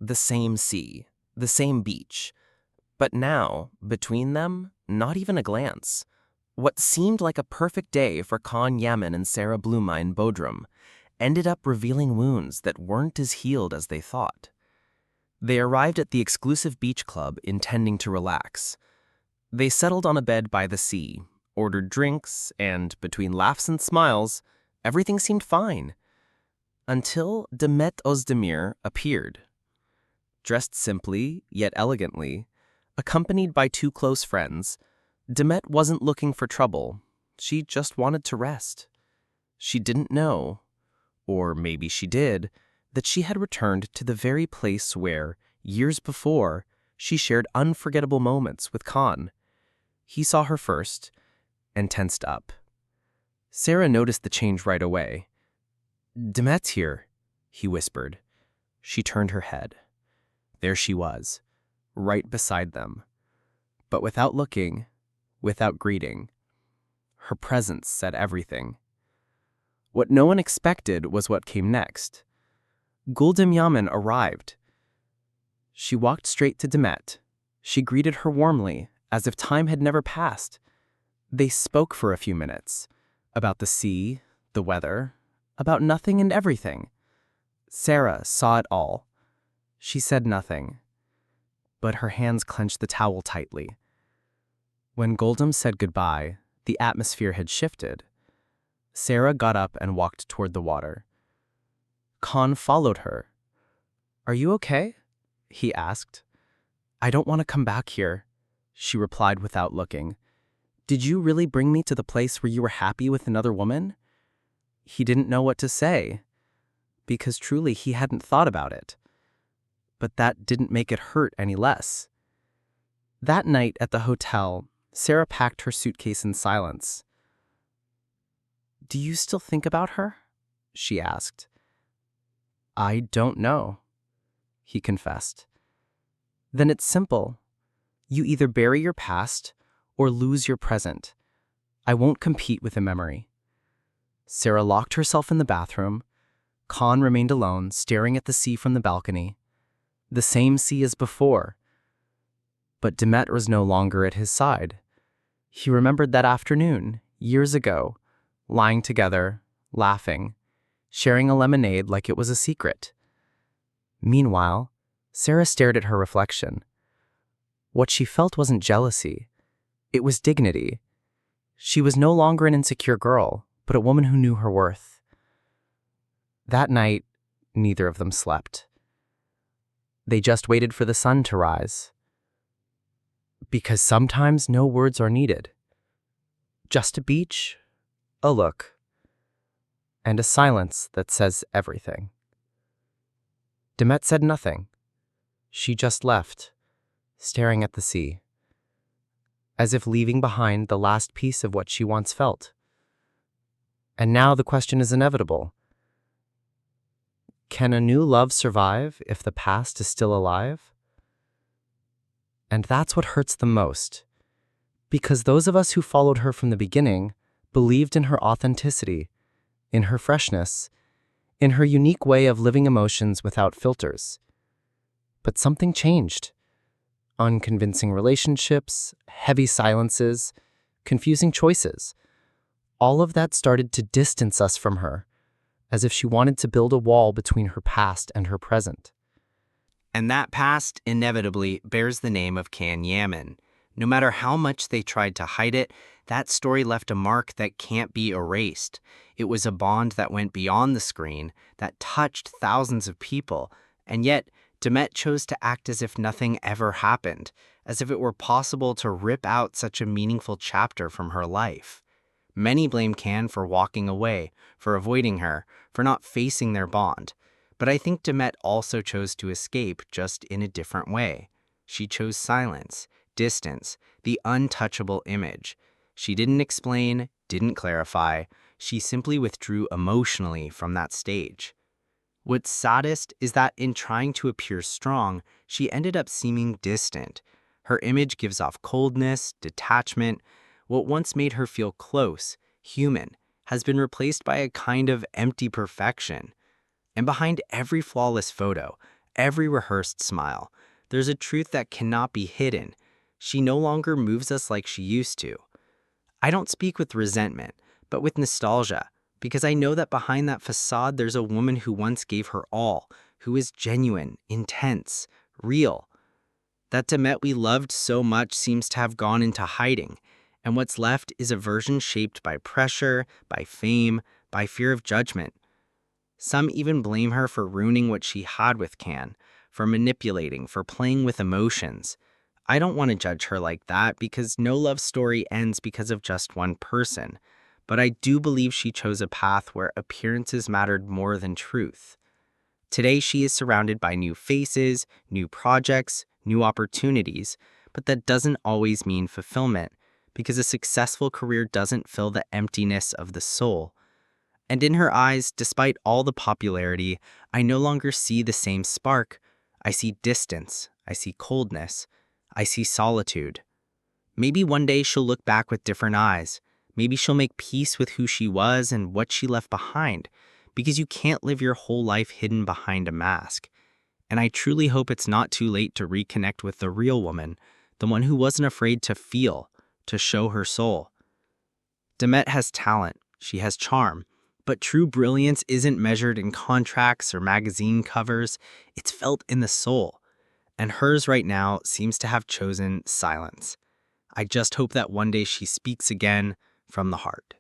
the same sea, the same beach. But now, between them, not even a glance. What seemed like a perfect day for Khan Yaman and Sara Bluma in Bodrum ended up revealing wounds that weren't as healed as they thought. They arrived at the exclusive beach club intending to relax. They settled on a bed by the sea, ordered drinks, and between laughs and smiles, everything seemed fine. Until Demet Özdemir appeared. Dressed simply, yet elegantly, accompanied by two close friends, Demet wasn't looking for trouble. She just wanted to rest. She didn't know, or maybe she did, that she had returned to the very place where, years before, she shared unforgettable moments with Khan. He saw her first and tensed up. Sara noticed the change right away. "Demet's here," he whispered. She turned her head. There she was, right beside them. But without looking, without greeting. Her presence said everything. What no one expected was what came next. Guldim Yaman arrived. She walked straight to Demet. She greeted her warmly, as if time had never passed. They spoke for a few minutes, about the sea, the weather, about nothing and everything. Sara saw it all. She said nothing, but her hands clenched the towel tightly. When Guldim said goodbye, the atmosphere had shifted. Sara got up and walked toward the water. Khan followed her. "Are you okay?" he asked. "I don't want to come back here," she replied without looking. "Did you really bring me to the place where you were happy with another woman?" He didn't know what to say, because truly he hadn't thought about it. But that didn't make it hurt any less. That night at the hotel, Sara packed her suitcase in silence. "Do you still think about her?" she asked. "I don't know," he confessed. "Then it's simple. You either bury your past or lose your present. I won't compete with a memory." Sara locked herself in the bathroom. Khan remained alone, staring at the sea from the balcony. The same sea as before. But Demet was no longer at his side. He remembered that afternoon, years ago, lying together, laughing, sharing a lemonade like it was a secret. Meanwhile, Sara stared at her reflection. What she felt wasn't jealousy. It was dignity. She was no longer an insecure girl, but a woman who knew her worth. That night, neither of them slept. They just waited for the sun to rise. Because sometimes no words are needed. Just a beach, a look, and a silence that says everything. Demet said nothing. She just left, staring at the sea, as if leaving behind the last piece of what she once felt. And now the question is inevitable. Can a new love survive if the past is still alive? And that's what hurts the most, because those of us who followed her from the beginning believed in her authenticity, in her freshness, in her unique way of living emotions without filters. But something changed. Unconvincing relationships, heavy silences, confusing choices. All of that started to distance us from her, as if she wanted to build a wall between her past and her present. And that past inevitably bears the name of Khan Yaman. No matter how much they tried to hide it, that story left a mark that can't be erased. It was a bond that went beyond the screen, that touched thousands of people, and yet Demet chose to act as if nothing ever happened, as if it were possible to rip out such a meaningful chapter from her life. Many blame Khan for walking away, for avoiding her, for not facing their bond. But I think Demet also chose to escape, just in a different way. She chose silence, distance, the untouchable image. She didn't explain, didn't clarify. She simply withdrew emotionally from that stage. What's saddest is that in trying to appear strong, she ended up seeming distant. Her image gives off coldness, detachment. What once made her feel close, human, has been replaced by a kind of empty perfection. And behind every flawless photo, every rehearsed smile. There's a truth that cannot be hidden. She no longer moves us like she used to. I don't speak with resentment, but with nostalgia, because I know that behind that facade there's a woman who once gave her all, who is genuine, intense, real. That Demet we loved so much seems to have gone into hiding, and what's left is a version shaped by pressure, by fame, by fear of judgment. Some even blame her for ruining what she had with Can, for manipulating, for playing with emotions. I don't want to judge her like that because no love story ends because of just one person. But I do believe she chose a path where appearances mattered more than truth. Today she is surrounded by new faces, new projects, new opportunities, but that doesn't always mean fulfillment because a successful career doesn't fill the emptiness of the soul. And in her eyes, despite all the popularity, I no longer see the same spark. I see distance. I see coldness. I see solitude. Maybe one day she'll look back with different eyes. Maybe she'll make peace with who she was and what she left behind, because you can't live your whole life hidden behind a mask. And I truly hope it's not too late to reconnect with the real woman, the one who wasn't afraid to feel, to show her soul. Demet has talent. She has charm. But true brilliance isn't measured in contracts or magazine covers. It's felt in the soul. And hers right now seems to have chosen silence. I just hope that one day she speaks again from the heart.